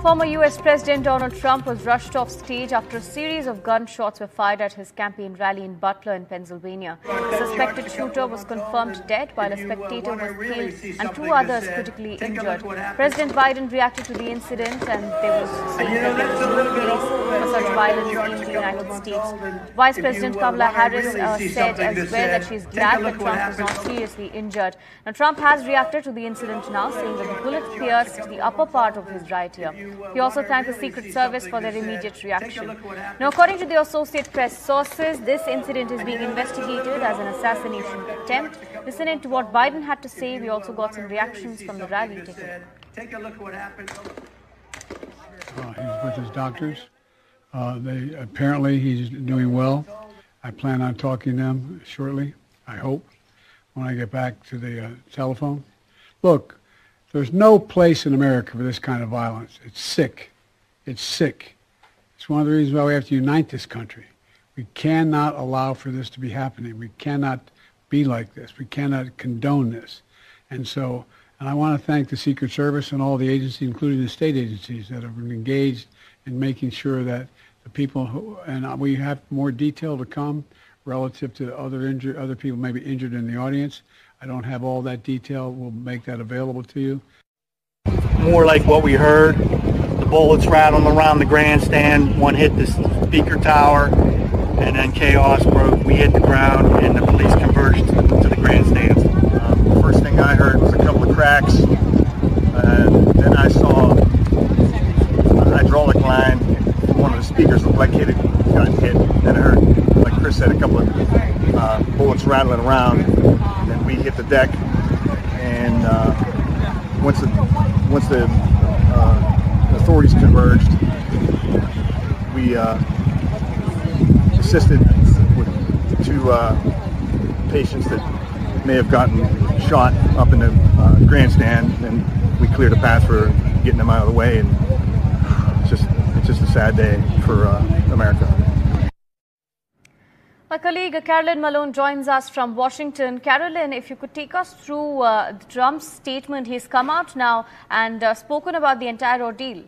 Former U.S. President Donald Trump was rushed off stage after a series of gunshots were fired at his campaign rally in Butler in Pennsylvania. The suspected shooter was confirmed dead while a spectator was killed and two others critically injured. President Biden reacted to the incident and there was saying that there was no place for such violence in the United States. Vice President Kamala Harris said as well that she is glad that Trump was not seriously injured. Now, Trump has reacted to the incident now, saying that the bullet pierced the upper part of his right ear. He also thanked the Secret Service for their immediate reaction. Now, according to the Associated Press sources, this incident is being investigated as an assassination attempt. Listening to what Biden had to say, we also got some reactions from the rally. Take a look at what happened. He's with his doctors. Apparently he's doing well. I plan on talking to them shortly, I hope, when I get back to the telephone. Look, there's no place in America for this kind of violence. It's sick. It's sick. It's one of the reasons why we have to unite this country. We cannot allow for this to be happening. We cannot be like this. We cannot condone this. And I want to thank the Secret Service and all the agencies, including the state agencies, that have been engaged in making sure that the people and we have more detail to come relative to other people maybe injured in the audience. I don't have all that detail. We'll make that available to you. More like what we heard. The bullets rattling around the grandstand. One hit the speaker tower, and then chaos broke. We hit the ground, and the police converged to the grandstands. First thing I heard was a couple of cracks. Then I saw a hydraulic line. One of the speakers looked like it had gotten hit. Then I heard, like Chris said, a couple of bullets rattling around. And then we hit the deck, and once the authorities converged, we assisted with two patients that may have gotten shot up in the grandstand, and we cleared a path for getting them out of the way. And it's just a sad day for America. My colleague Carolyn Malone joins us from Washington. Carolyn, if you could take us through Trump's statement. He's come out now and spoken about the entire ordeal.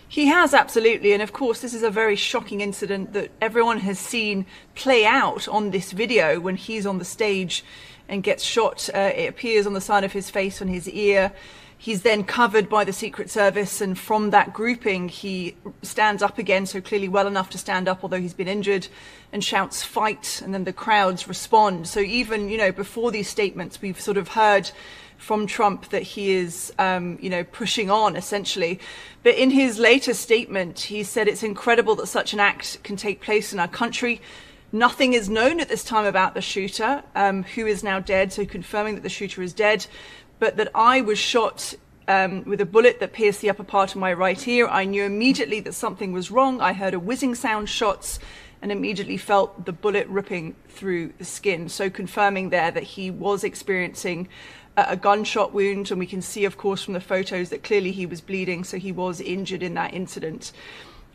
He has, absolutely. And of course, this is a very shocking incident that everyone has seen play out on this video when he's on the stage and gets shot. It appears on the side of his face, on his ear. He's then covered by the Secret Service, and from that grouping, he stands up again, so clearly well enough to stand up, although he's been injured, and shouts, "Fight," and then the crowds respond. So even, before these statements, we've sort of heard from Trump that he is, pushing on, essentially. But in his latest statement, he said it's incredible that such an act can take place in our country. Nothing is known at this time about the shooter, who is now dead, so confirming that the shooter is dead. But that I was shot with a bullet that pierced the upper part of my right ear. I knew immediately that something was wrong. I heard a whizzing sound, shots, and immediately felt the bullet ripping through the skin. So confirming there that he was experiencing a gunshot wound. And we can see, of course, from the photos that clearly he was bleeding. So he was injured in that incident.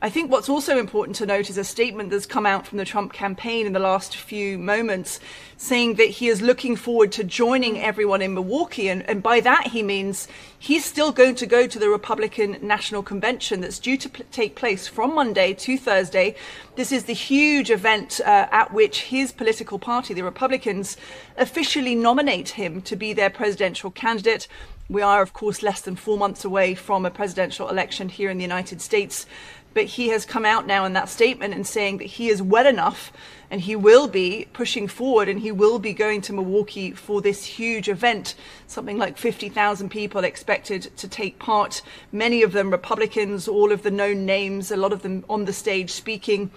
I think what's also important to note is a statement that's come out from the Trump campaign in the last few moments, saying that he is looking forward to joining everyone in Milwaukee. And by that, he means he's still going to go to the Republican National Convention that's due to take place from Monday to Thursday. This is the huge event at which his political party, the Republicans, officially nominate him to be their presidential candidate. We are, of course, less than 4 months away from a presidential election here in the United States. But he has come out now in that statement and saying that he is well enough and he will be pushing forward and he will be going to Milwaukee for this huge event. Something like 50,000 people expected to take part, many of them Republicans, all of the known names, a lot of them on the stage speaking,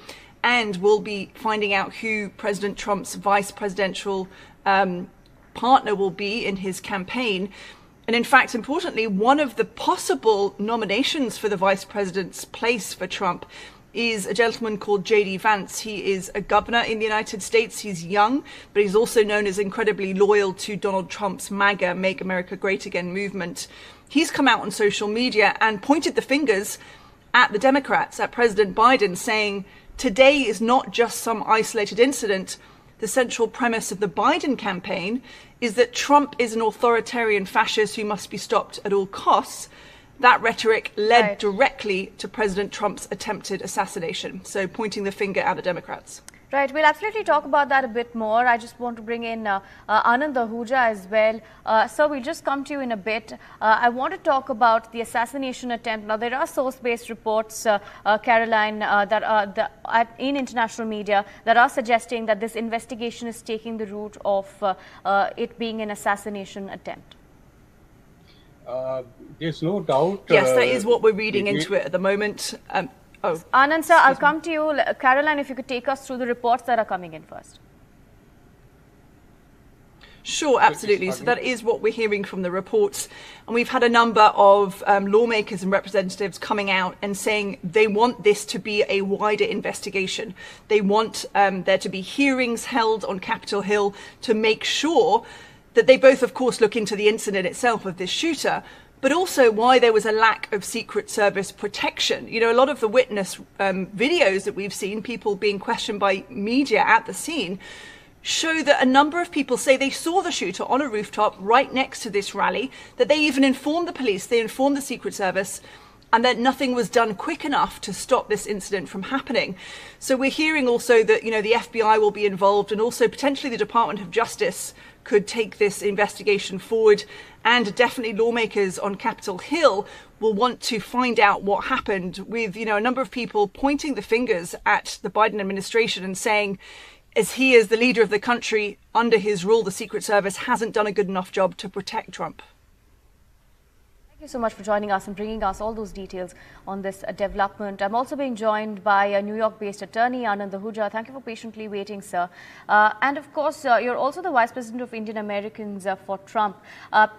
and we'll be finding out who President Trump's vice presidential partner will be in his campaign. And in fact, importantly, one of the possible nominations for the vice president's place for Trump is a gentleman called J.D. Vance. He is a governor in the United States. He's young, but he's also known as incredibly loyal to Donald Trump's MAGA, Make America Great Again movement. He's come out on social media and pointed the fingers at the Democrats, at President Biden, saying today is not just some isolated incident. the central premise of the Biden campaign is that Trump is an authoritarian fascist who must be stopped at all costs. That rhetoric led directly to President Trump's attempted assassination, so pointing the finger at the Democrats. Right, we'll absolutely talk about that a bit more. I just want to bring in Anand Ahuja as well. Sir, we'll just come to you in a bit. I want to talk about the assassination attempt. Now, there are source-based reports, Caroline, that are in international media that are suggesting that this investigation is taking the route of it being an assassination attempt. There's no doubt. Yes, that is what we're reading into it at the moment. Anand, sir, I'll come to you. Caroline, if you could take us through the reports that are coming in first. Sure, absolutely. So that is what we're hearing from the reports. And we've had a number of lawmakers and representatives coming out and saying they want this to be a wider investigation. They want there to be hearings held on Capitol Hill to make sure that they both, of course, look into the incident itself of this shooter, but also why there was a lack of Secret Service protection. You know, a lot of the witness videos that we've seen, people being questioned by media at the scene, show that a number of people say they saw the shooter on a rooftop right next to this rally, that they even informed the police, they informed the Secret Service, and that nothing was done quick enough to stop this incident from happening. So we're hearing also that, you know, the FBI will be involved, and also potentially the Department of Justice could take this investigation forward, and definitely lawmakers on Capitol Hill will want to find out what happened, with, you know, a number of people pointing the fingers at the Biden administration and saying, as he is the leader of the country, under his rule, the Secret Service hasn't done a good enough job to protect Trump. Thank you so much for joining us and bringing us all those details on this development. I'm also being joined by a New York-based attorney, Anand Ahuja. Thank you for patiently waiting, sir. And of course, you're also the Vice President of Indian Americans for Trump.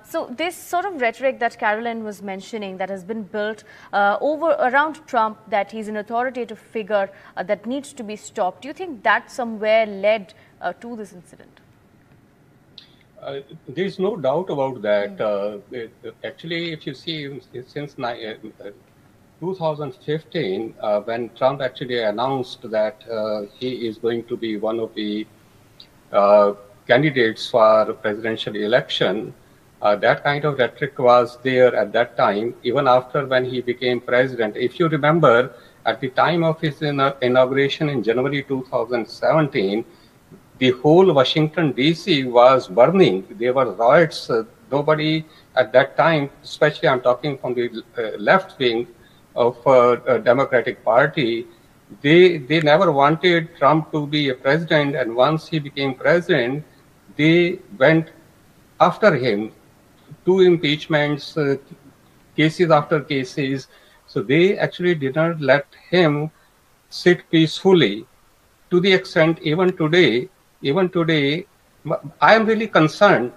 So this sort of rhetoric that Caroline was mentioning that has been built around Trump, that he's an authoritative figure that needs to be stopped, do you think that somewhere led to this incident? There's no doubt about that. Actually, if you see, since 2015, when Trump actually announced that he is going to be one of the candidates for presidential election, that kind of rhetoric was there at that time, even after when he became president. If you remember, at the time of his inauguration in January 2017, the whole Washington, D.C. was burning. There were riots. Nobody at that time, especially I'm talking from the left wing of Democratic Party, they never wanted Trump to be a president. And once he became president, they went after him. 2 impeachments, cases after cases. So they actually did not let him sit peacefully, to the extent even today, I am really concerned,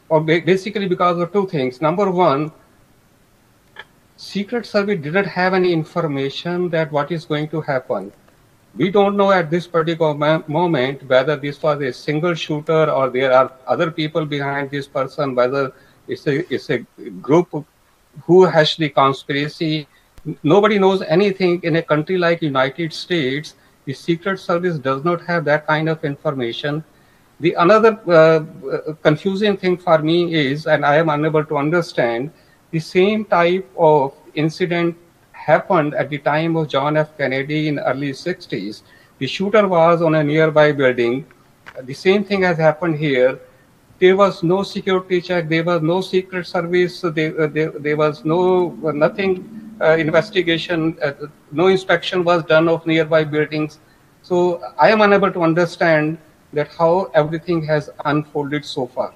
basically because of 2 things. Number one, Secret Service didn't have any information that what is going to happen. We don't know at this particular moment whether this was a single shooter or there are other people behind this person, whether it's a group who has the conspiracy. Nobody knows anything. In a country like United States, the Secret Service does not have that kind of information. The another confusing thing for me is, and I am unable to understand, the same type of incident happened at the time of John F. Kennedy in early 60s. The shooter was on a nearby building. The same thing has happened here. There was no security check. There was no Secret Service. There was nothing. Investigation, no inspection was done of nearby buildings. So I am unable to understand that how everything has unfolded so far.